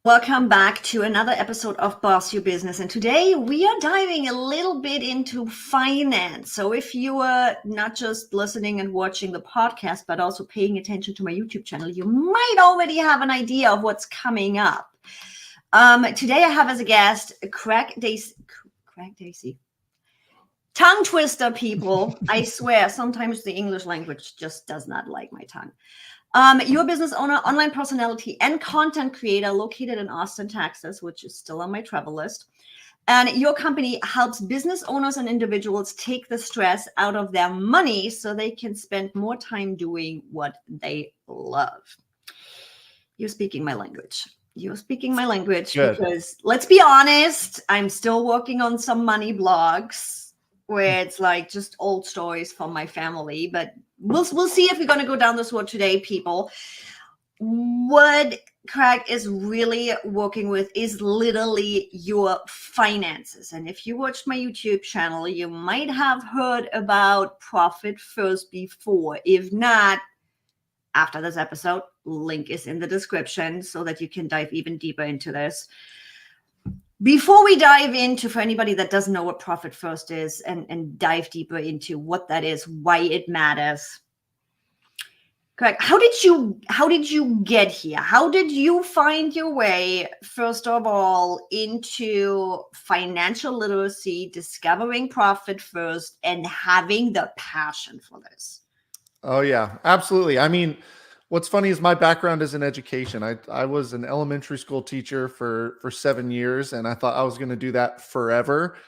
Welcome back to another episode of Boss Your Business. And today we are diving a little bit into finance. So if you are not just listening and watching the podcast, but also paying attention to my YouTube channel, you might already have an idea of what's coming up. Today I have as a guest Craig Dacy. Craig Dacy. Tongue twister, people. I swear, sometimes the English language just does not like my tongue. You're a business owner, online personality, and content creator located in Austin, Texas, which is still on my travel list. And your company helps business owners and individuals take the stress out of their money so they can spend more time doing what they love. You're speaking my language. You're speaking my language. Good. Because let's be honest, I'm still working on some money blogs where it's like just old stories from my family, but we'll see if we're going to go down this road today, people. What Craig is really working with is literally your finances. And if you watched my YouTube channel, you might have heard about Profit First before. If not, after this episode, link is in the description so that you can dive even deeper into this. Before we dive into, for anybody that doesn't know what Profit First is and dive deeper into what that is, why it matters. Craig, how did you get here? How did you find your way, first of all, into financial literacy, discovering Profit First, and having the passion for this? Oh yeah, absolutely. I mean, what's funny is my background is in education. I was an elementary school teacher for 7 years, and I thought I was going to do that forever.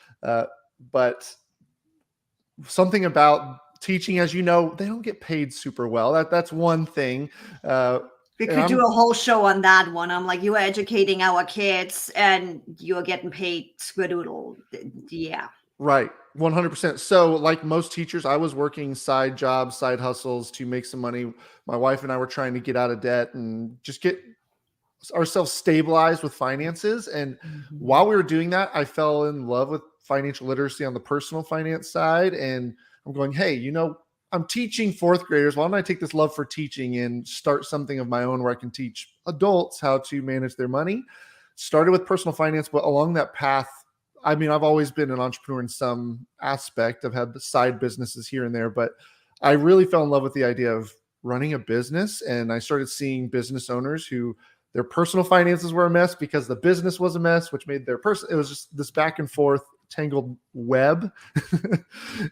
But something about teaching, as you know, they don't get paid super well. That's one thing. We could do a whole show on that one. I'm like, you are educating our kids and you're getting paid squidoodle. Yeah. Right. 100%. So like most teachers, I was working side jobs, side hustles to make some money. My wife and I were trying to get out of debt and just get ourselves stabilized with finances. And while we were doing that, I fell in love with financial literacy on the personal finance side. And I'm going, hey, I'm teaching fourth graders. Why don't I take this love for teaching and start something of my own where I can teach adults how to manage their money? Started with personal finance, but along that path, I mean, I've always been an entrepreneur in some aspect. I've had the side businesses here and there, but I really fell in love with the idea of running a business. And I started seeing business owners who their personal finances were a mess because the business was a mess, which made their it was just this back and forth tangled web.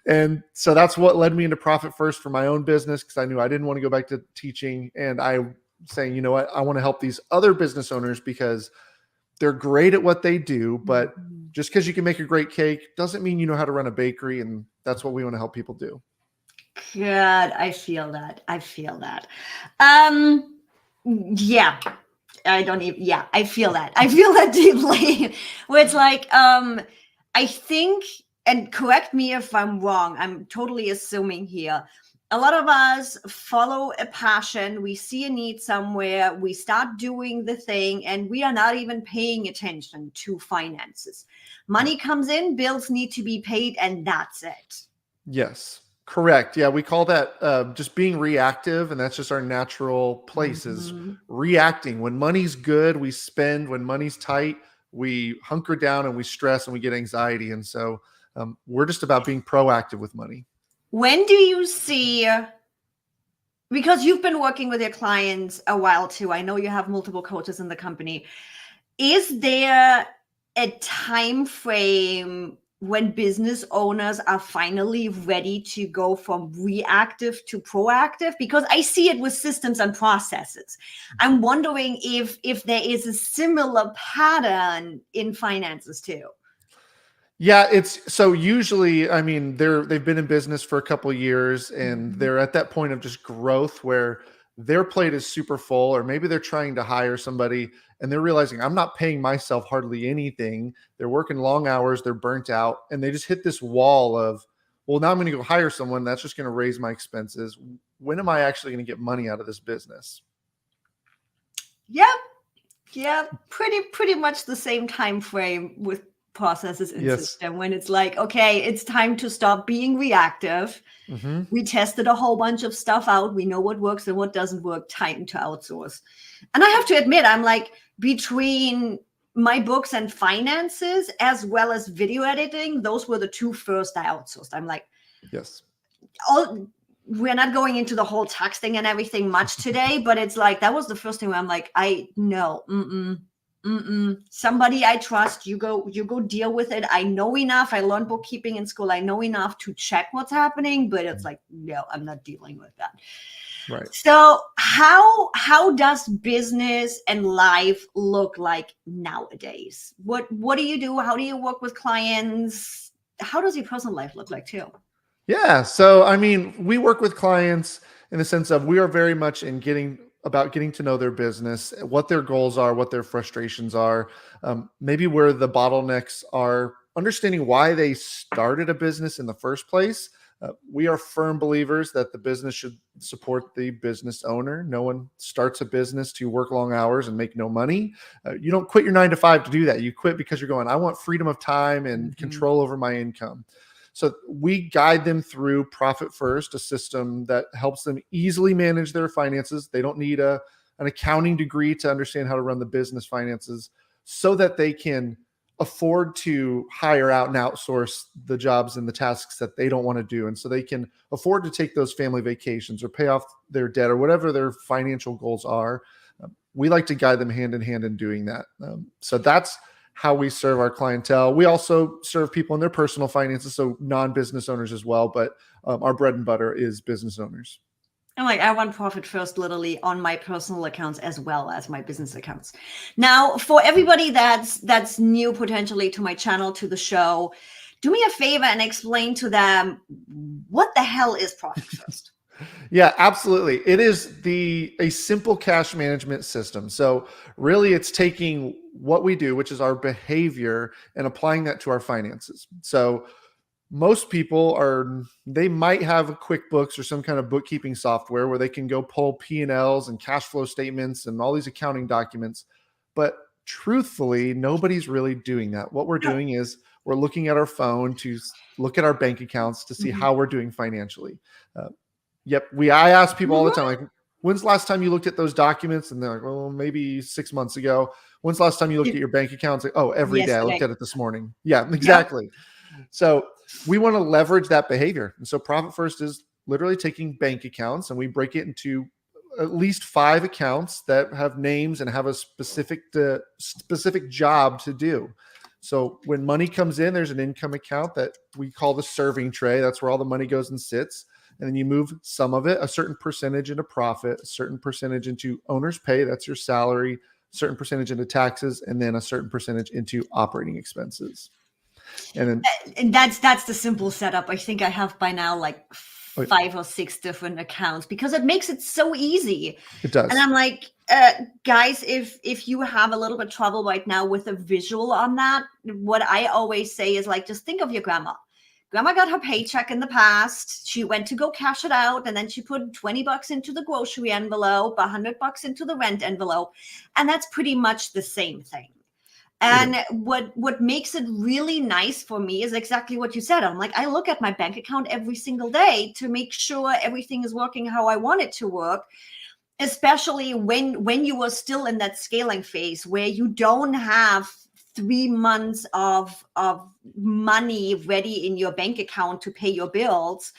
And so that's what led me into Profit First for my own business, because I knew I didn't want to go back to teaching. And I saying, you know what, I want to help these other business owners because they're great at what they do, but just because you can make a great cake doesn't mean you know how to run a bakery. And that's what we want to help people do. Good. I feel that. Yeah. I feel that. I feel that deeply. Where it's like, I think, and correct me if I'm wrong, I'm totally assuming here, a lot of us follow a passion. We see a need somewhere. We start doing the thing, and we are not even paying attention to finances. Money comes in, bills need to be paid, and that's it. Yes, correct. Yeah, we call that just being reactive, and that's just our natural place is reacting. When money's good, we spend. When money's tight, we hunker down and we stress and we get anxiety. And so we're just about being proactive with money. When do you see, because you've been working with your clients a while too, I know you have multiple coaches in the company, is there a time frame when business owners are finally ready to go from reactive to proactive? Because I see it with systems and processes. I'm wondering if there is a similar pattern in finances too. Yeah, it's so usually, I mean, they've been in business for a couple of years and they're at that point of just growth where their plate is super full, or maybe they're trying to hire somebody and they're realizing I'm not paying myself hardly anything. They're working long hours, they're burnt out, and they just hit this wall of, well, now I'm going to go hire someone that's just going to raise my expenses. When am I actually going to get money out of this business? Yeah, pretty much the same time frame with processes in system, when it's like, okay, it's time to stop being reactive. We tested a whole bunch of stuff out. We know what works and what doesn't work. Time to outsource. And I have to admit, I'm like, between my books and finances, as well as video editing, those were the two first I outsourced. I'm like, Yes. We're not going into the whole tax thing and everything much today, but it's like, that was the first thing where I'm like, somebody I trust, you go deal with it. I know enough. I learned bookkeeping in school. I know enough to check what's happening, but it's like, no, I'm not dealing with that. Right. So how does business and life look like nowadays? What do you do? How do you work with clients? How does your personal life look like too? Yeah. So, I mean, we work with clients in the sense of we are very much in getting to know their business, what their goals are, what their frustrations are, maybe where the bottlenecks are, understanding why they started a business in the first place. We are firm believers that the business should support the business owner. No one starts a business to work long hours and make no money. You don't quit your 9 to 5 to do that. You quit because you're going, I want freedom of time and control over my income. So we guide them through Profit First, a system that helps them easily manage their finances. They don't need an accounting degree to understand how to run the business finances, so that they can afford to hire out and outsource the jobs and the tasks that they don't want to do. And so they can afford to take those family vacations or pay off their debt or whatever their financial goals are. We like to guide them hand in hand in doing that. So that's how we serve our clientele. We also serve people in their personal finances, so non-business owners as well. But our bread and butter is business owners. I'm like, I want Profit First literally on my personal accounts as well as my business accounts. Now, for everybody that's new potentially to my channel, to the show, do me a favor and explain to them, what the hell is Profit First? Yeah, absolutely. It is a simple cash management system. So really it's taking what we do, which is our behavior, and applying that to our finances. So most people they might have a QuickBooks or some kind of bookkeeping software where they can go pull P&Ls and cash flow statements and all these accounting documents. But truthfully, nobody's really doing that. What we're doing is we're looking at our phone to look at our bank accounts to see how we're doing financially. I ask people all the time, like, when's the last time you looked at those documents? And they're like, well, maybe 6 months ago. When's the last time you looked at your bank accounts? Like, oh, every day. I looked at it this morning. Yeah, exactly. Yep. So we want to leverage that behavior. And so Profit First is literally taking bank accounts, and we break it into at least 5 accounts that have names and have a specific job to do. So when money comes in, there's an income account that we call the serving tray. That's where all the money goes and sits. And then you move some of it, a certain percentage into profit, a certain percentage into owner's pay, that's your salary, a certain percentage into taxes, and then a certain percentage into operating expenses. And that's the simple setup. I think I have by now like 5 or 6 different accounts, because it makes it so easy. It does. And I'm like, guys, if you have a little bit of trouble right now with a visual on that, what I always say is, like, just think of your grandma. Grandma got her paycheck in the past. She went to go cash it out, and then she put $20 into the grocery envelope, $100 into the rent envelope. And that's pretty much the same thing. And what makes it really nice for me is exactly what you said. I'm like, I look at my bank account every single day to make sure everything is working how I want it to work, especially when you are still in that scaling phase where you don't have 3 months of money ready in your bank account to pay your bills.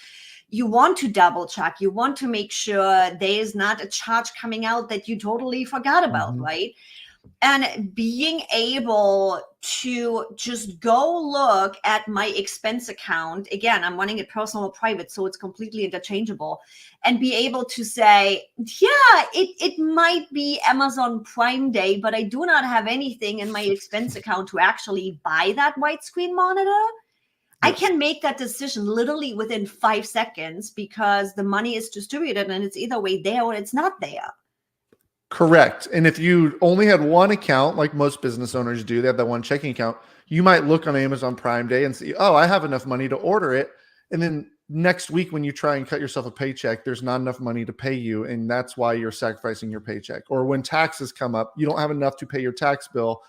You want to double check. You want to make sure there is not a charge coming out that you totally forgot about, right? And being able to just go look at my expense account, again, I'm running it personal or private, so it's completely interchangeable, and be able to say, yeah, it might be Amazon Prime Day, but I do not have anything in my expense account to actually buy that widescreen monitor. I can make that decision literally within 5 seconds, because the money is distributed and it's either way there or it's not there. Correct. And if you only had one account, like most business owners do, they have that one checking account, you might look on Amazon Prime Day and see, oh, I have enough money to order it. And then next week, when you try and cut yourself a paycheck, there's not enough money to pay you. And that's why you're sacrificing your paycheck. Or when taxes come up, you don't have enough to pay your tax bill,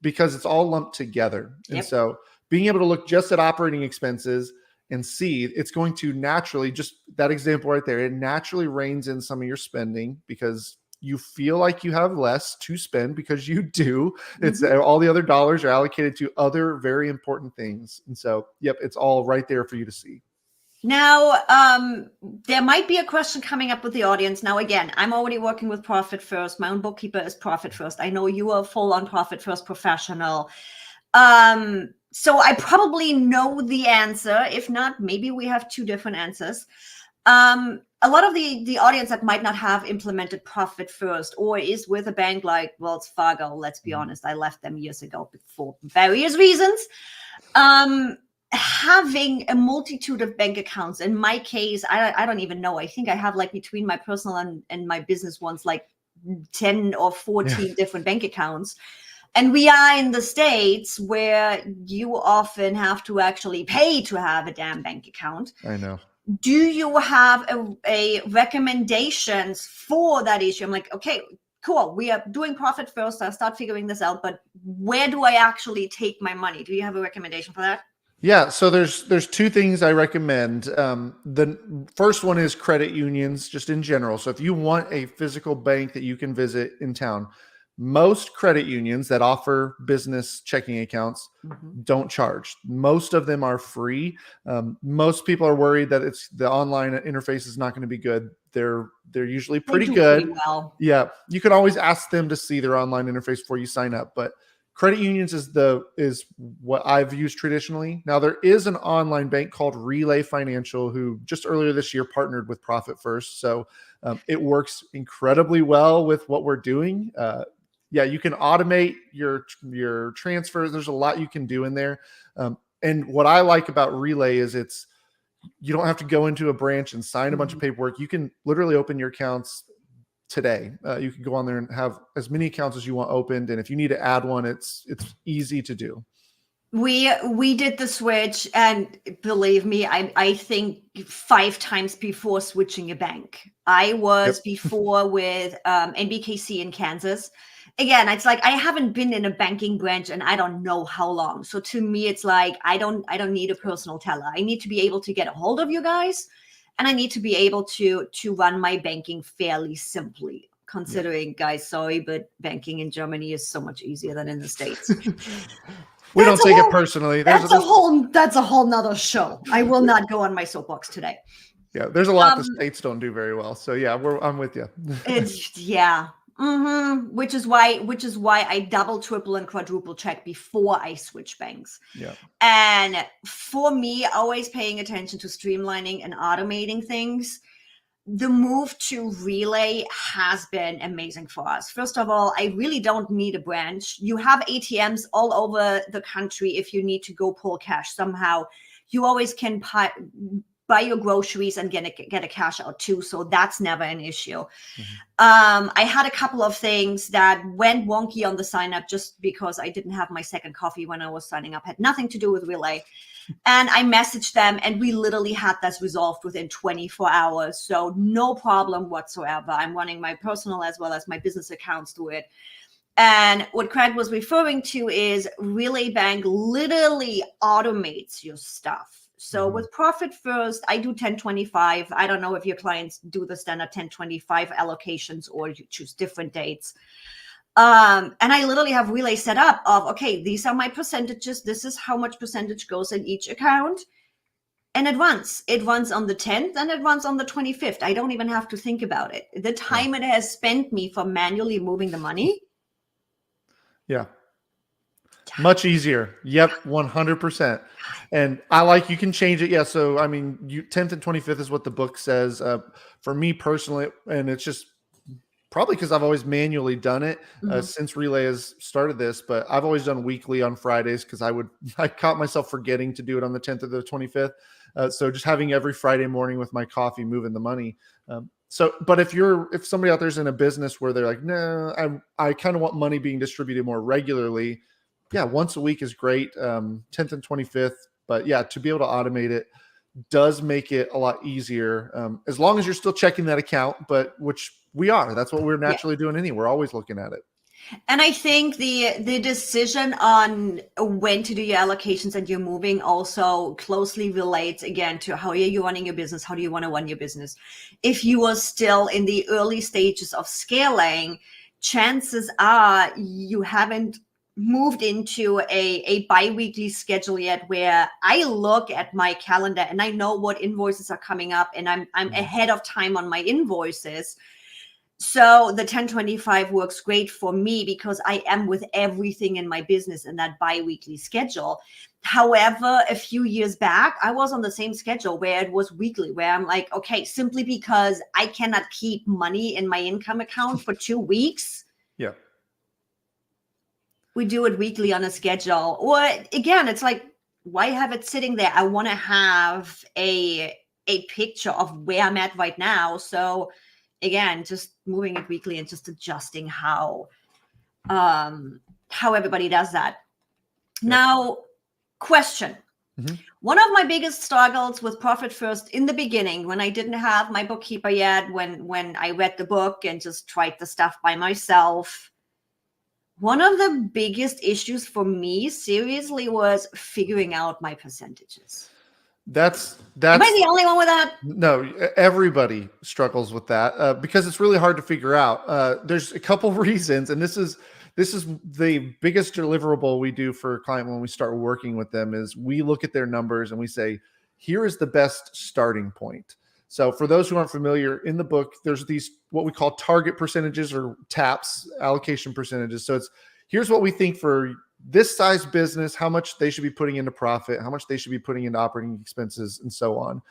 because it's all lumped together. And so being able to look just at operating expenses and see, it's going to naturally, just that example right there, it naturally reins in some of your spending, because you feel like you have less to spend, because you do. It's Mhm. all the other dollars are allocated to other very important things. And so, yep, it's all right there for you to see. Now, there might be a question coming up with the audience. Now, again, I'm already working with Profit First. My own bookkeeper is Profit First. I know you are a full-on Profit First professional. So I probably know the answer. If not, maybe we have two different answers. A lot of the audience that might not have implemented Profit First or is with a bank like Wells Fargo, let's be honest, I left them years ago for various reasons. Having a multitude of bank accounts, in my case, I don't even know. I think I have, like, between my personal and my business ones, like 10 or 14 different bank accounts. And we are in the States where you often have to actually pay to have a damn bank account. I know. Do you have a recommendations for that issue? I'm like, okay, cool. We are doing Profit First. I'll start figuring this out. But where do I actually take my money? Do you have a recommendation for that? Yeah, so there's two things I recommend. The first one is credit unions, just in general. So if you want a physical bank that you can visit in town, most credit unions that offer business checking accounts don't charge. Most of them are free. Most people are worried that it's the online interface is not going to be good. They're usually pretty They do good. pretty well. Yeah, you can always ask them to see their online interface before you sign up, but credit unions is what I've used traditionally. Now, there is an online bank called Relay Financial who just earlier this year partnered with Profit First. So it works incredibly well with what we're doing. Yeah, you can automate your transfers. There's a lot you can do in there. And what I like about Relay is you don't have to go into a branch and sign a bunch of paperwork. You can literally open your accounts today. You can go on there and have as many accounts as you want opened, and if you need to add one, it's easy to do. We did the switch, and believe me, I think 5 times before switching a bank. I was before with NBKC in Kansas. Again, it's like I haven't been in a banking branch and I don't know how long. So to me, it's like I don't need a personal teller. I need to be able to get a hold of you guys, and I need to be able to run my banking fairly simply. Considering, guys, sorry, but banking in Germany is so much easier than in the States. We don't take it personally. That's a whole nother show. I will not go on my soapbox today. Yeah, there's a lot the States don't do very well. So yeah, I'm with you. It's which is why I double, triple, and quadruple check before I switch banks. Yeah. And for me, always paying attention to streamlining and automating things. The move to Relay has been amazing for us. First of all, I really don't need a branch. You have ATMs all over the country. If you need to go pull cash somehow, you always can buy your groceries and get a cash out too. So that's never an issue. I had a couple of things that went wonky on the sign up just because I didn't have my second coffee when I was signing up. Had nothing to do with Relay. And I messaged them, and we literally had this resolved within 24 hours. So no problem whatsoever. I'm running my personal as well as my business accounts through it. And what Craig was referring to is Relay Bank literally automates your stuff. So with Profit First, I do 1025. I don't know if your clients do the standard 1025 allocations or you choose different dates. And I literally have Relay set up of, okay, these are my percentages. This is how much percentage goes in each account. And it runs on the 10th and it runs on the 25th. I don't even have to think about it. The time it has spent me for manually moving the money. Yeah. Much easier. Yep. 100%. And I like, you can change it. Yeah. So, I mean, 10th and 25th is what the book says. For me personally, and it's just probably because I've always manually done it since Relay has started this, but I've always done weekly on Fridays because I caught myself forgetting to do it on the 10th or the 25th. So just having every Friday morning with my coffee, moving the money. But if somebody out there's in a business where they're like, no, I kind of want money being distributed more regularly. Yeah. Once a week is great. 10th and 25th, but yeah, to be able to automate it does make it a lot easier. As long as you're still checking that account, but which we are, that's what we're naturally doing anyway. We're always looking at it. And I think the decision on when to do your allocations and your moving also closely relates again to how are you running your business? How do you want to run your business? If you are still in the early stages of scaling, chances are you haven't moved into a bi-weekly schedule yet where I look at my calendar and I know what invoices are coming up and I'm ahead of time on my invoices. So the 1025 works great for me because I am with everything in my business in that bi-weekly schedule. However, a few years back, I was on the same schedule where it was weekly, where I'm like, okay, simply because I cannot keep money in my income account for 2 weeks, Yeah. we do it weekly on a schedule. Or again, it's like, why have it sitting there? I want to have a picture of where I'm at right now. So again, just moving it weekly and just adjusting how everybody does that. Yep. Now, question. Mm-hmm. One of my biggest struggles with Profit First in the beginning, when I didn't have my bookkeeper yet, when I read the book and just tried the stuff by myself, one of the biggest issues for me, seriously, was figuring out my percentages. That's Am I the only one with that? No, everybody struggles with that because it's really hard to figure out. There's a couple reasons, and this is the biggest deliverable we do for a client when we start working with them is we look at their numbers and we say, here is the best starting point. So for those who aren't familiar, in the book, there's these what we call target percentages or TAPs, allocation percentages. So it's here's what we think for this size business, how much they should be putting into profit, how much they should be putting into operating expenses, and so on.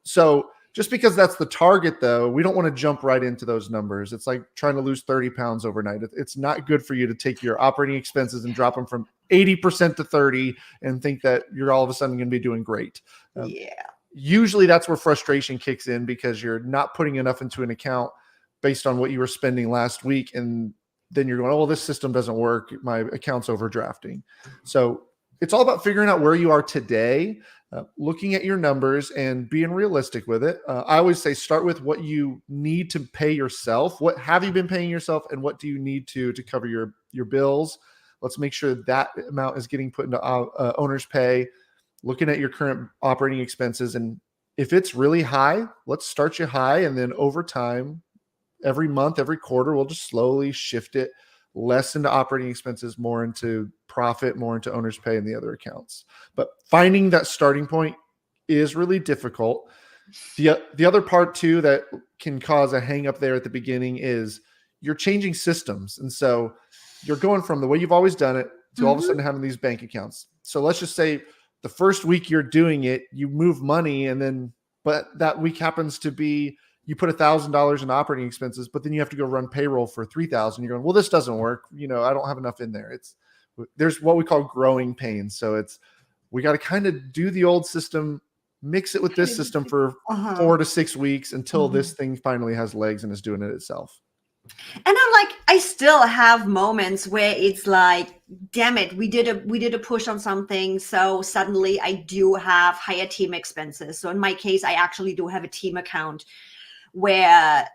So just because that's the target, though, we don't want to jump right into those numbers. It's like trying to lose 30 pounds overnight. It's not good for you to take your operating expenses and drop them from 80% to 30 and think that you're all of a sudden going to be doing great. Yeah. Usually that's where frustration kicks in because you're not putting enough into an account based on what you were spending last week. And then you're going, oh, well, this system doesn't work. My account's overdrafting. So it's all about figuring out where you are today, looking at your numbers and being realistic with it. I always say start with what you need to pay yourself. What have you been paying yourself and what do you need to cover your bills? Let's make sure that amount is getting put into owner's pay, looking at your current operating expenses. And if it's really high, let's start you high. And then over time, every month, every quarter, we'll just slowly shift it less into operating expenses, more into profit, more into owner's pay and the other accounts. But finding that starting point is really difficult. The other part too that can cause a hang up there at the beginning is you're changing systems. And so you're going from the way you've always done it to all of a sudden having these bank accounts. So let's just say the first week you're doing it, you move money but that week happens to be you put $1,000 in operating expenses, but then you have to go run payroll for $3,000. You're going, well, this doesn't work. I don't have enough in there. There's what we call growing pains. So we got to kind of do the old system, mix it with this system for 4 to 6 weeks until this thing finally has legs and is doing it itself. And I'm like, I still have moments where it's like, damn it, we did a push on something. So suddenly I do have higher team expenses. So in my case, I actually do have a team account where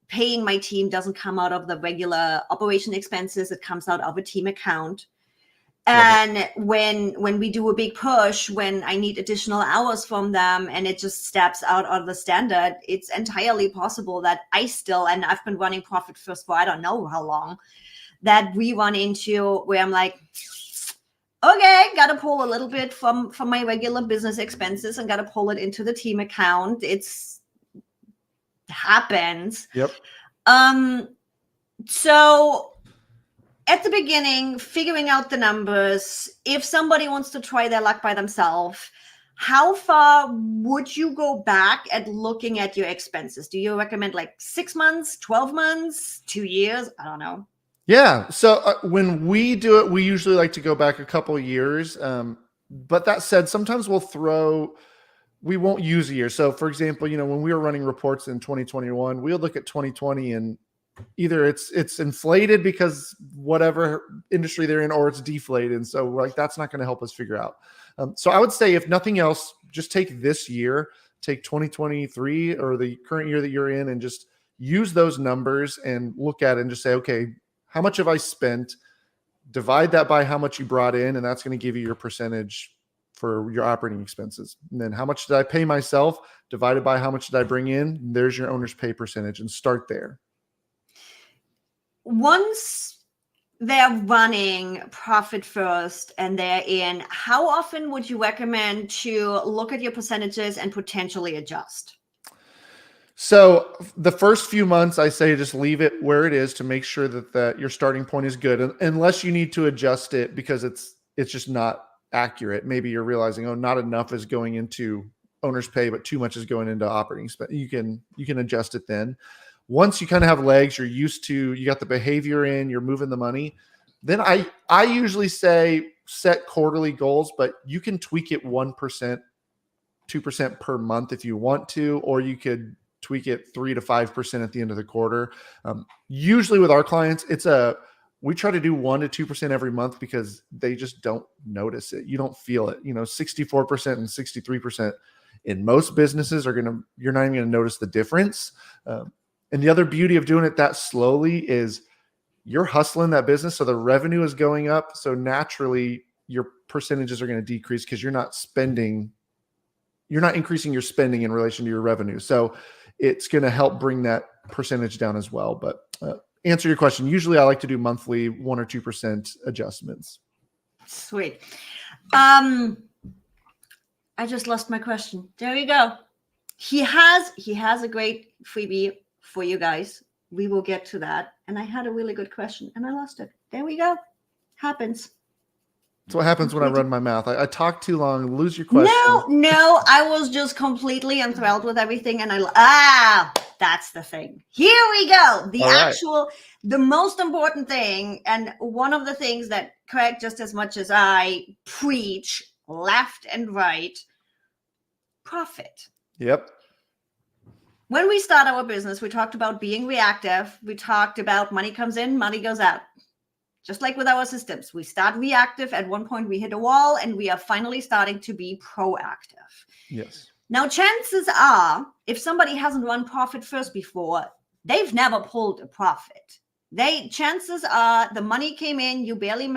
paying my team doesn't come out of the regular operation expenses. It comes out of a team account. And when we do a big push, when I need additional hours from them and it just steps out of the standard, it's entirely possible that and I've been running Profit First for I don't know how long, that we run into where I'm like, okay, got to pull a little bit from my regular business expenses and got to pull it into the team account. It's happens. Yep. So at the beginning, figuring out the numbers, if somebody wants to try their luck by themselves, how far would you go back at looking at your expenses? Do you recommend like 6 months, 12 months, 2 years? I don't know. Yeah. So when we do it, we usually like to go back a couple of years. But that said, sometimes we won't use a year. So for example, when we were running reports in 2021, we'll look at 2020 and either it's inflated because whatever industry they're in, or it's deflated. And so like, that's not going to help us figure out. So I would say if nothing else, just take this year, take 2023 or the current year that you're in and just use those numbers and look at it and just say, okay, how much have I spent? Divide that by how much you brought in, and that's going to give you your percentage for your operating expenses. And then how much did I pay myself divided by how much did I bring in? There's your owner's pay percentage, and start there. Once they're running profit first and they're in, how often would you recommend to look at your percentages and potentially adjust? So the first few months, I say just leave it where it is to make sure that your starting point is good, unless you need to adjust it because it's just not accurate. Maybe you're realizing, oh, not enough is going into owner's pay, but too much is going into operating spend. You can adjust it then. Once you kind of have legs, you're used to, you got the behavior in, you're moving the money. Then I usually say set quarterly goals, but you can tweak it 1%, 2% per month if you want to, or you could tweak it 3 to 5% at the end of the quarter. Usually with our clients, we try to do 1 to 2% every month because they just don't notice it. You don't feel it. 64% and 63% in most businesses you're not even going to notice the difference. And the other beauty of doing it that slowly is you're hustling that business. So the revenue is going up. So naturally your percentages are going to decrease because you're not increasing your spending in relation to your revenue. So it's going to help bring that percentage down as well. But answer your question. Usually I like to do monthly 1 or 2% adjustments. Sweet. I just lost my question. There you go. He has a great freebie for you guys. We will get to that. And I had a really good question and I lost it. There we go. Happens. That's what happens when I run my mouth. I talk too long, lose your question. No, I was just completely enthralled with everything. And that's the thing. Here we go. The most important thing. And one of the things that Craig, just as much as I preach left and right, profit. Yep. When we start our business, we talked about being reactive. We talked about money comes in, money goes out. Just like with our systems, we start reactive. At one point, we hit a wall and we are finally starting to be proactive. Yes. Now, chances are, if somebody hasn't run profit first before, they've never pulled a profit. Chances are the money came in, you barely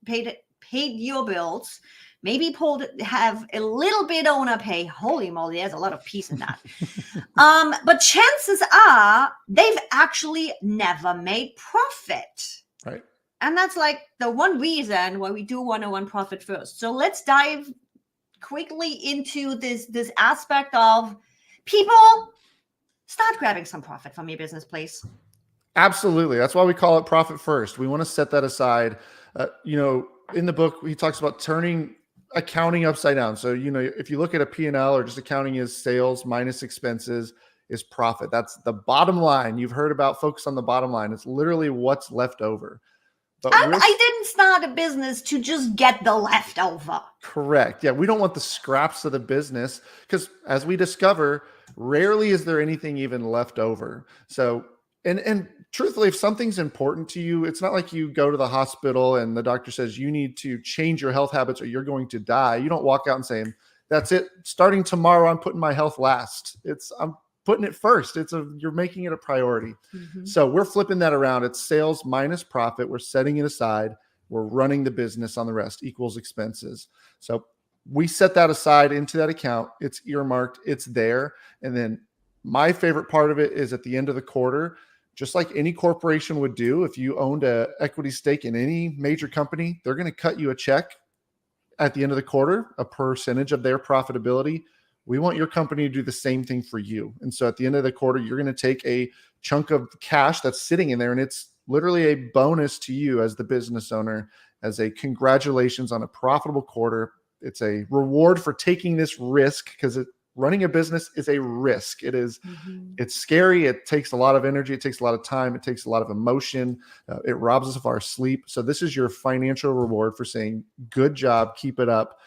paid your bills. Maybe have a little bit owner pay. Holy moly, there's a lot of peace in that. But chances are they've actually never made profit. Right. And that's like the one reason why we do want to run profit first. So let's dive quickly into this aspect of people start grabbing some profit from your business, please. Absolutely. That's why we call it profit first. We want to set that aside. In the book, he talks about turning accounting upside down. So, if you look at a P&L or just accounting is sales minus expenses is profit. That's the bottom line. You've heard about focus on the bottom line. It's literally what's left over. But I didn't start a business to just get the leftover. Correct. Yeah. We don't want the scraps of the business because as we discover, rarely is there anything even left over. So, and truthfully, if something's important to you, it's not like you go to the hospital and the doctor says you need to change your health habits or you're going to die. You don't walk out and say, that's it. Starting tomorrow, I'm putting my health last. I'm putting it first. You're making it a priority. Mm-hmm. So we're flipping that around. It's sales minus profit. We're setting it aside. We're running the business on the rest equals expenses. So we set that aside into that account. It's earmarked. It's there. And then my favorite part of it is at the end of the quarter, just like any corporation would do, if you owned an equity stake in any major company, they're going to cut you a check at the end of the quarter, a percentage of their profitability. We want your company to do the same thing for you. And so at the end of the quarter, you're going to take a chunk of cash that's sitting in there, and it's literally a bonus to you as the business owner, as a congratulations on a profitable quarter. It's a reward for taking this risk because running a business is a risk. It is, It's scary. It takes a lot of energy. It takes a lot of time. It takes a lot of emotion. It robs us of our sleep. So this is your financial reward for saying, good job, keep it up.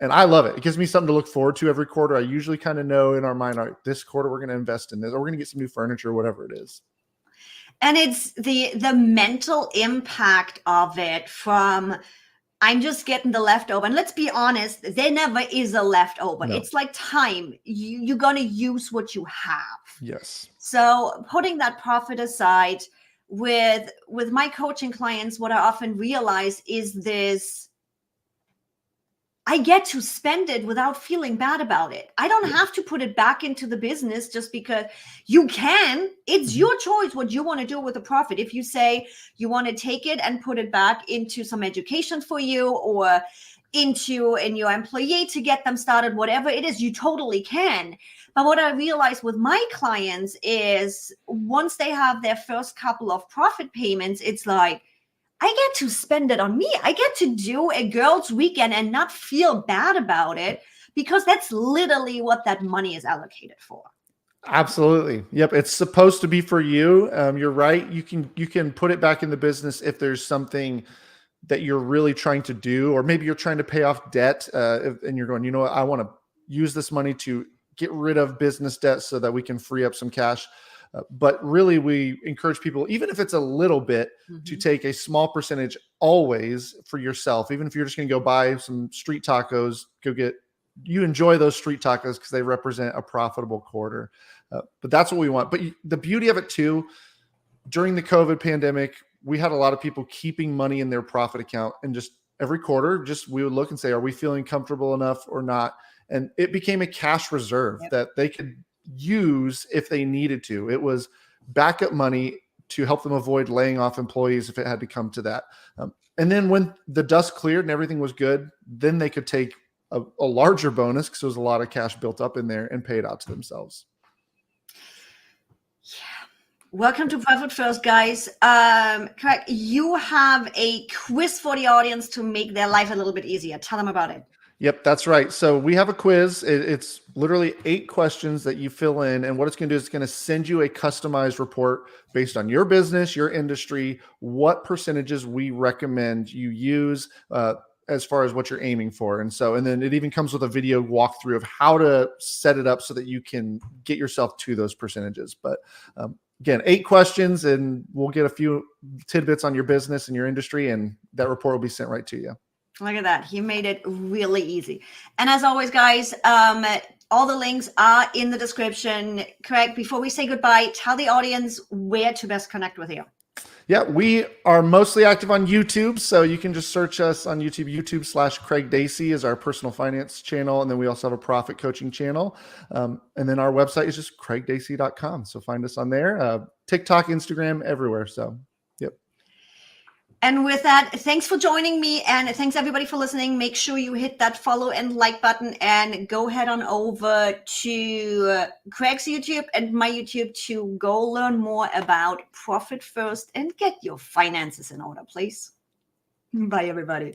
And I love it. It gives me something to look forward to every quarter. I usually kind of know in our mind, all right, this quarter, we're going to invest in this, or we're going to get some new furniture, whatever it is. And it's the mental impact of it from, I'm just getting the leftover. And let's be honest, there never is a leftover. No. It's like time. You're going to use what you have. Yes. So putting that profit aside, with my coaching clients, what I often realize is this: I get to spend it without feeling bad about it. I don't have to put it back into the business just because you can. It's your choice what you want to do with the profit. If you say you want to take it and put it back into some education for you, or in your employee to get them started, whatever it is, you totally can. But what I realize with my clients is once they have their first couple of profit payments, it's like, I get to spend it on me. I get to do a girls' weekend and not feel bad about it, because that's literally what that money is allocated for. Absolutely. Yep. It's supposed to be for you. You're right. You can put it back in the business if there's something that you're really trying to do, or maybe you're trying to pay off debt, and you're going, you know what, I want to use this money to get rid of business debt so that we can free up some cash. But really, we encourage people, even if it's a little bit, to take a small percentage always for yourself. Even if you're just going to go buy some street tacos, you enjoy those street tacos because they represent a profitable quarter. But that's what we want. But the beauty of it too, during the COVID pandemic, we had a lot of people keeping money in their profit account, and just every quarter, we would look and say, are we feeling comfortable enough or not? And it became a cash reserve that they could use if they needed to. It was backup money to help them avoid laying off employees if it had to come to that. And then when the dust cleared and everything was good, then they could take a larger bonus, because there was a lot of cash built up in there, and pay it out to themselves. Yeah. Welcome to Profit First, guys. Craig, you have a quiz for the audience to make their life a little bit easier. Tell them about it. Yep, that's right. So we have a quiz. It's literally 8 questions that you fill in. And what it's going to do is it's going to send you a customized report based on your business, your industry, what percentages we recommend you use as far as what you're aiming for. And then it even comes with a video walkthrough of how to set it up so that you can get yourself to those percentages. But again, 8 questions, and we'll get a few tidbits on your business and your industry, and that report will be sent right to you. Look at that. He made it really easy. And as always, guys, all the links are in the description. Craig, before we say goodbye, tell the audience where to best connect with you. Yeah, we are mostly active on YouTube. So you can just search us on YouTube. YouTube/Craig Dacy is our personal finance channel. And then we also have a profit coaching channel. And then our website is just craigdacy.com. So find us on there. TikTok, Instagram, everywhere. So, yep. And with that, thanks for joining me, and thanks everybody for listening. Make sure you hit that follow and like button, and go head on over to Craig's YouTube and my YouTube to go learn more about Profit First and get your finances in order, please. Bye, everybody.